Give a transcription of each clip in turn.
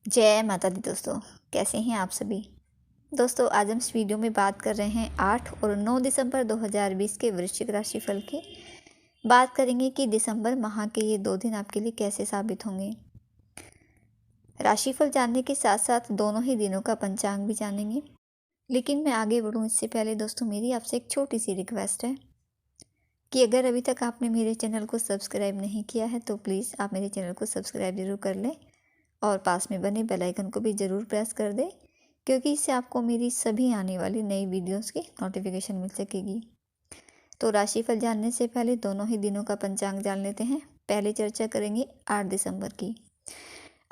जय माता दी दोस्तों। कैसे हैं आप सभी दोस्तों। आज हम इस वीडियो में बात कर रहे हैं 8 और 9 दिसंबर 2020 के वृश्चिक राशि फल की। बात करेंगे कि दिसंबर माह के ये 2 दिन आपके लिए कैसे साबित होंगे। राशिफल जानने के साथ साथ दोनों ही दिनों का पंचांग भी जानेंगे। लेकिन मैं आगे बढ़ूँ इससे पहले दोस्तों मेरी आपसे एक छोटी सी रिक्वेस्ट है कि अगर अभी तक आपने मेरे चैनल को सब्सक्राइब नहीं किया है तो प्लीज़ आप मेरे चैनल को सब्सक्राइब ज़रूर कर लें और पास में बने बेल आइकन को भी ज़रूर प्रेस कर दें, क्योंकि इससे आपको मेरी सभी आने वाली नई वीडियोस की नोटिफिकेशन मिल सकेगी। तो राशिफल जानने से पहले दोनों ही दिनों का पंचांग जान लेते हैं। पहले चर्चा करेंगे 8 दिसंबर की।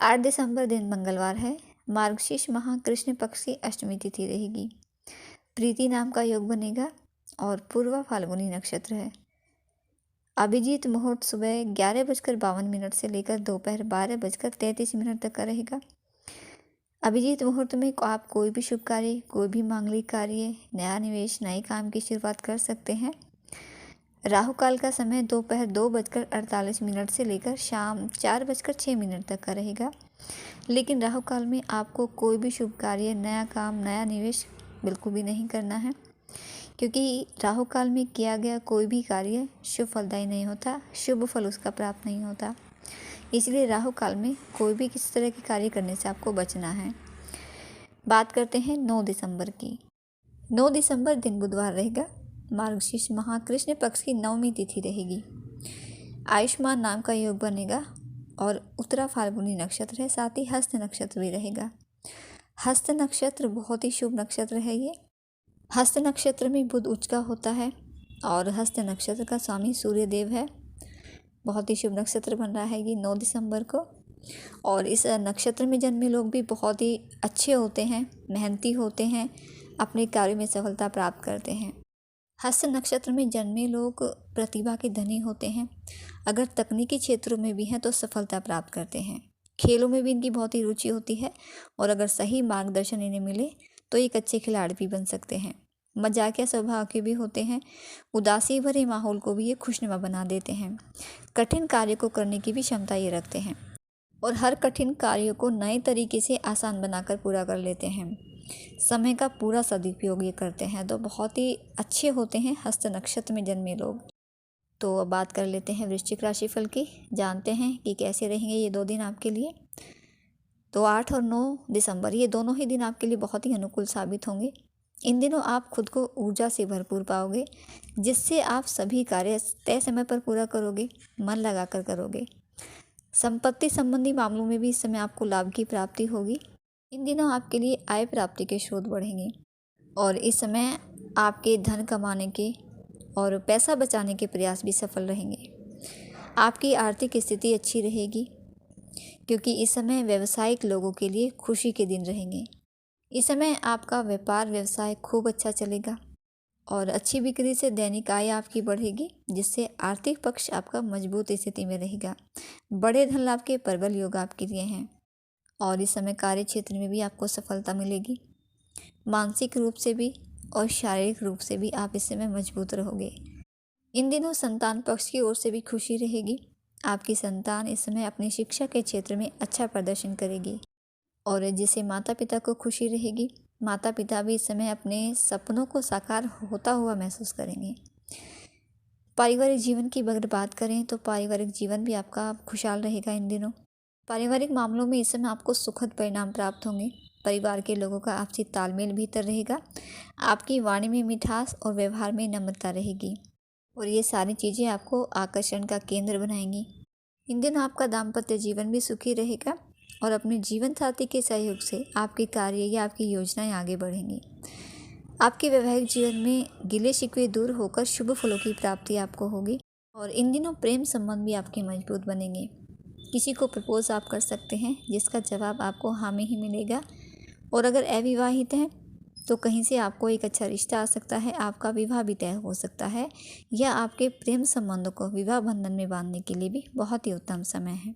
8 दिसंबर दिन मंगलवार है। मार्गशीर्ष माह कृष्ण पक्ष की अष्टमी तिथि रहेगी। प्रीति नाम का योग बनेगा और पूर्वा फाल्गुनी नक्षत्र है। अभिजीत मुहूर्त सुबह 11:52 से लेकर दोपहर 12:33 तक का रहेगा। अभिजीत मुहूर्त में आप कोई भी शुभ कार्य, कोई भी मांगलिक कार्य, नया निवेश, नए काम की शुरुआत कर सकते हैं। राहु काल का समय दोपहर 2:48 से लेकर शाम 4:06 तक का रहेगा। लेकिन राहु काल में आपको कोई भी शुभ कार्य, नया काम, नया निवेश बिल्कुल भी नहीं करना है, क्योंकि राहु काल में किया गया कोई भी कार्य शुभ फलदायी नहीं होता, शुभ फल उसका प्राप्त नहीं होता। इसलिए राहु काल में कोई भी किसी तरह के कार्य करने से आपको बचना है। बात करते हैं 9 दिसंबर की। 9 दिसंबर दिन बुधवार रहेगा। मार्गशीर्ष माह कृष्ण पक्ष की नवमी तिथि रहेगी। आयुष्मान नाम का योग बनेगा और उत्तरा फाल्गुनी नक्षत्र है, साथ ही हस्त नक्षत्र भी रहेगा। हस्त नक्षत्र बहुत ही शुभ नक्षत्र है। ये हस्त नक्षत्र में बुध उच्च का होता है और हस्त नक्षत्र का स्वामी सूर्य देव है। बहुत ही शुभ नक्षत्र बन रहा है ये 9 दिसंबर को। और इस नक्षत्र में जन्मे लोग भी बहुत ही अच्छे होते हैं, मेहनती होते हैं, अपने कार्य में सफलता प्राप्त करते हैं। हस्त नक्षत्र में जन्मे लोग प्रतिभा के धनी होते हैं। अगर तकनीकी क्षेत्रों में भी हैं तो सफलता प्राप्त करते हैं। खेलों में भी इनकी बहुत ही रुचि होती है और अगर सही मार्गदर्शन इन्हें मिले तो एक अच्छे खिलाड़ी भी बन सकते हैं। मजाकिया स्वभाव के भी होते हैं। उदासी भरे माहौल को भी ये खुशनुमा बना देते हैं। कठिन कार्य को करने की भी क्षमता ये रखते हैं और हर कठिन कार्य को नए तरीके से आसान बनाकर पूरा कर लेते हैं। समय का पूरा सदुपयोग ये करते हैं, तो बहुत ही अच्छे होते हैं हस्त नक्षत्र में जन्मे लोग। तो अब बात कर लेते हैं वृश्चिक राशिफल की। जानते हैं कि कैसे रहेंगे ये 2 दिन आपके लिए। तो 8 और 9 दिसंबर ये दोनों ही दिन आपके लिए बहुत ही अनुकूल साबित होंगे। इन दिनों आप खुद को ऊर्जा से भरपूर पाओगे, जिससे आप सभी कार्य तय समय पर पूरा करोगे, मन लगाकर करोगे। संपत्ति संबंधी मामलों में भी इस समय आपको लाभ की प्राप्ति होगी। इन दिनों आपके लिए आय प्राप्ति के स्रोत बढ़ेंगे और इस समय आपके धन कमाने के और पैसा बचाने के प्रयास भी सफल रहेंगे। आपकी आर्थिक स्थिति अच्छी रहेगी, क्योंकि इस समय व्यावसायिक लोगों के लिए खुशी के दिन रहेंगे। इस समय आपका व्यापार व्यवसाय खूब अच्छा चलेगा और अच्छी बिक्री से दैनिक आय आपकी बढ़ेगी, जिससे आर्थिक पक्ष आपका मजबूत स्थिति में रहेगा। बड़े धन लाभ के प्रबल योग आपके लिए हैं और इस समय कार्य क्षेत्र में भी आपको सफलता मिलेगी। मानसिक रूप से भी और शारीरिक रूप से भी आप इस समय मजबूत रहोगे। इन दिनों संतान पक्ष की ओर से भी खुशी रहेगी। आपकी संतान इस समय अपनी शिक्षा के क्षेत्र में अच्छा प्रदर्शन करेगी और जिससे माता पिता को खुशी रहेगी। माता पिता भी इस समय अपने सपनों को साकार होता हुआ महसूस करेंगे। पारिवारिक जीवन की अगर बात करें तो पारिवारिक जीवन भी आपका खुशहाल रहेगा। इन दिनों पारिवारिक मामलों में इस समय आपको सुखद परिणाम प्राप्त होंगे। परिवार के लोगों का आपसी तालमेल बेहतर रहेगा। आपकी वाणी में मिठास और व्यवहार में नम्रता रहेगी और ये सारी चीज़ें आपको आकर्षण का केंद्र बनाएंगी। इन दिनों आपका दाम्पत्य जीवन भी सुखी रहेगा और अपने जीवन साथी के सहयोग से आपके कार्य या आपकी योजनाएं आगे बढ़ेंगी। आपके वैवाहिक जीवन में गिले शिकवे दूर होकर शुभ फलों की प्राप्ति आपको होगी और इन दिनों प्रेम संबंध भी आपके मजबूत बनेंगे। किसी को प्रपोज आप कर सकते हैं, जिसका जवाब आपको हाँ में ही मिलेगा। और अगर अविवाहित हैं तो कहीं से आपको एक अच्छा रिश्ता आ सकता है, आपका विवाह भी तय हो सकता है या आपके प्रेम संबंधों को विवाह बंधन में बांधने के लिए भी बहुत ही उत्तम समय है।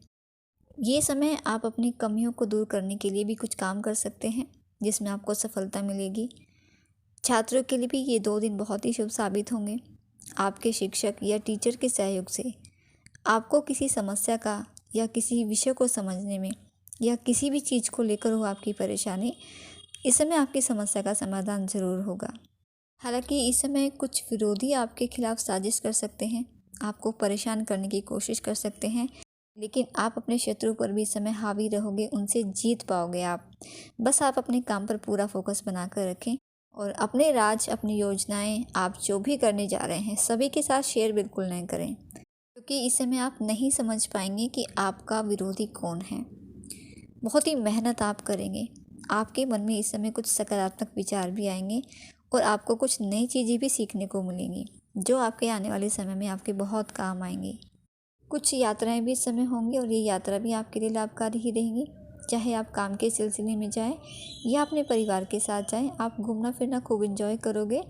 ये समय आप अपनी कमियों को दूर करने के लिए भी कुछ काम कर सकते हैं, जिसमें आपको सफलता मिलेगी। छात्रों के लिए भी ये 2 दिन बहुत ही शुभ साबित होंगे। आपके शिक्षक या टीचर के सहयोग से आपको किसी समस्या का या किसी विषय को समझने में या किसी भी चीज़ को लेकर हो आपकी परेशानी, इस समय आपकी समस्या का समाधान ज़रूर होगा। हालांकि इस समय कुछ विरोधी आपके खिलाफ साजिश कर सकते हैं, आपको परेशान करने की कोशिश कर सकते हैं, लेकिन आप अपने शत्रु पर भी इस समय हावी रहोगे, उनसे जीत पाओगे आप। बस आप अपने काम पर पूरा फोकस बना कर रखें और अपने राज, अपनी योजनाएं, आप जो भी करने जा रहे हैं सभी के साथ शेयर बिल्कुल नहीं करें, क्योंकि इस समय आप नहीं समझ पाएंगे कि आपका विरोधी कौन है। बहुत ही मेहनत आप करेंगे, आपके मन में इस समय कुछ सकारात्मक विचार भी आएंगे और आपको कुछ नई चीज़ें भी सीखने को मिलेंगी, जो आपके आने वाले समय में आपके बहुत काम आएंगी। कुछ यात्राएं भी इस समय होंगी और ये यात्रा भी आपके लिए लाभकारी ही रहेंगी। चाहे आप काम के सिलसिले में जाएं या अपने परिवार के साथ जाएं, आप घूमना फिरना खूब एंजॉय करोगे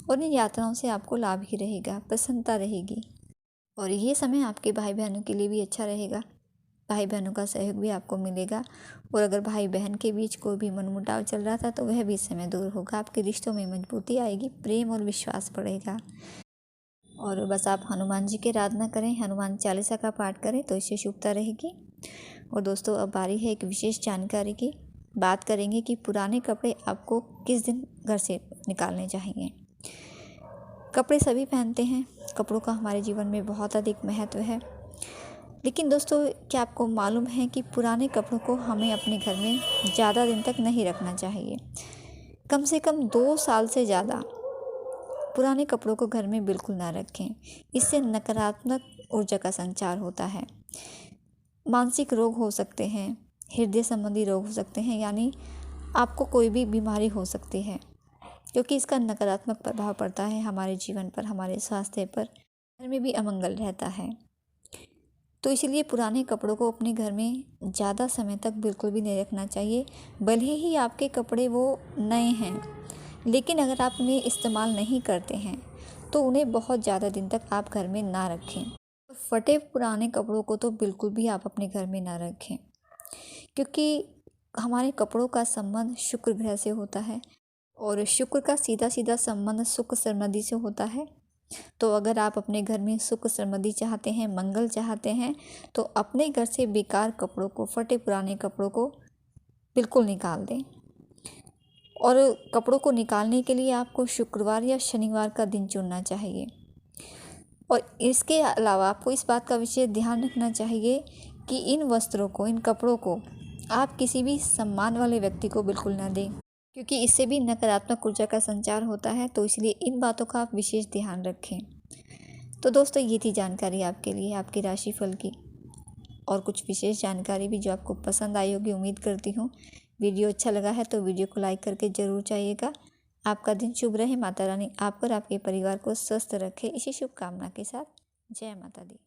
और इन यात्राओं से आपको लाभ ही रहेगा, प्रसन्नता रहेगी। और ये समय आपके भाई बहनों के लिए भी अच्छा रहेगा, भाई बहनों का सहयोग भी आपको मिलेगा। और अगर भाई बहन के बीच कोई भी मनमुटाव चल रहा था तो वह भी इस समय दूर होगा, आपके रिश्तों में मजबूती आएगी, प्रेम और विश्वास बढ़ेगा। और बस आप हनुमान जी की आराधना करें, हनुमान चालीसा का पाठ करें तो इससे शुभता रहेगी। और दोस्तों, अब बारी है एक विशेष जानकारी की। बात करेंगे कि पुराने कपड़े आपको किस दिन घर से निकालने चाहिए। कपड़े सभी पहनते हैं, कपड़ों का हमारे जीवन में बहुत अधिक महत्व है, लेकिन दोस्तों क्या आपको मालूम है कि पुराने कपड़ों को हमें अपने घर में ज़्यादा दिन तक नहीं रखना चाहिए। कम से कम 2 साल से ज़्यादा पुराने कपड़ों को घर में बिल्कुल ना रखें। इससे नकारात्मक ऊर्जा का संचार होता है, मानसिक रोग हो सकते हैं, हृदय संबंधी रोग हो सकते हैं, यानी आपको कोई भी बीमारी हो सकती है, क्योंकि इसका नकारात्मक प्रभाव पड़ता है हमारे जीवन पर, हमारे स्वास्थ्य पर, घर में भी अमंगल रहता है। तो इसलिए पुराने कपड़ों को अपने घर में ज़्यादा समय तक बिल्कुल भी नहीं रखना चाहिए। भले ही आपके कपड़े वो नए हैं, लेकिन अगर आप उन्हें इस्तेमाल नहीं करते हैं तो उन्हें बहुत ज़्यादा दिन तक आप घर में ना रखें। फटे पुराने कपड़ों को तो बिल्कुल भी आप अपने घर में ना रखें, क्योंकि हमारे कपड़ों का संबंध शुक्र ग्रह से होता है और शुक्र का सीधा सीधा संबंध सुख समृद्धि से होता है। तो अगर आप अपने घर में सुख समृद्धि चाहते हैं, मंगल चाहते हैं, तो अपने घर से बेकार कपड़ों को, फटे पुराने कपड़ों को बिल्कुल निकाल दें। और कपड़ों को निकालने के लिए आपको शुक्रवार या शनिवार का दिन चुनना चाहिए। और इसके अलावा आपको इस बात का विशेष ध्यान रखना चाहिए कि इन वस्त्रों को, इन कपड़ों को आप किसी भी सम्मान वाले व्यक्ति को बिल्कुल ना दें, क्योंकि इससे भी नकारात्मक ऊर्जा का संचार होता है। तो इसलिए इन बातों का आप विशेष ध्यान रखें। तो दोस्तों, ये थी जानकारी आपके लिए आपकी राशिफल की, और कुछ विशेष जानकारी भी जो आपको पसंद आई होगी, उम्मीद करती हूँ। वीडियो अच्छा लगा है तो वीडियो को लाइक करके ज़रूर जाइएगा। आपका दिन शुभ रहे, माता रानी आप और आपके परिवार को स्वस्थ रखे, इसी शुभकामना के साथ जय माता दी।